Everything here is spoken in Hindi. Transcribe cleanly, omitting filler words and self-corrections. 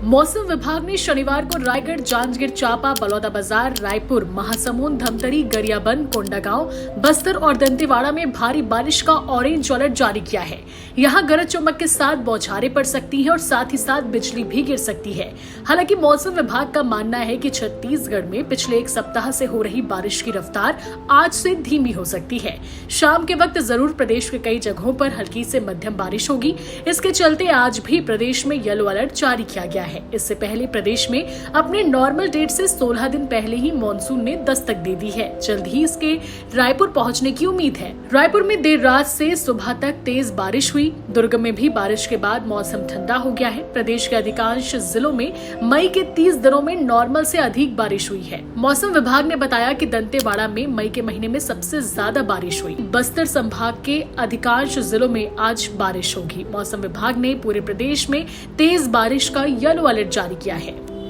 मौसम विभाग ने शनिवार को रायगढ़, जांजगीर चांपा, बलौदाबाजार, रायपुर, महासमुंद, धमतरी, गरियाबंद, कोंडागांव, बस्तर और दंतेवाड़ा में भारी बारिश का ऑरेंज अलर्ट जारी किया है। यहां गरज चमक के साथ बौछारें पड़ सकती हैं और साथ ही साथ बिजली भी गिर सकती है। हालांकि मौसम विभाग का मानना है कि छत्तीसगढ़ में पिछले एक सप्ताह से हो रही बारिश की रफ्तार आज से धीमी हो सकती है। शाम के वक्त जरूर प्रदेश के कई जगहों पर हल्की से मध्यम बारिश होगी। इसके चलते आज भी प्रदेश में येलो अलर्ट जारी किया गया है। इससे पहले प्रदेश में अपने नॉर्मल डेट से 16 दिन पहले ही मॉनसून ने दस्तक दे दी है। जल्द ही इसके रायपुर पहुंचने की उम्मीद है। रायपुर में देर रात से सुबह तक तेज बारिश हुई। दुर्ग में भी बारिश के बाद मौसम ठंडा हो गया है। प्रदेश के अधिकांश जिलों में मई के 30 दिनों में नॉर्मल से अधिक बारिश हुई है। मौसम विभाग ने बताया कि दंतेवाड़ा में मई के महीने में सबसे ज्यादा बारिश हुई। बस्तर संभाग के अधिकांश जिलों में आज बारिश होगी। मौसम विभाग ने पूरे प्रदेश में तेज बारिश का येलो अलर्ट जारी किया है।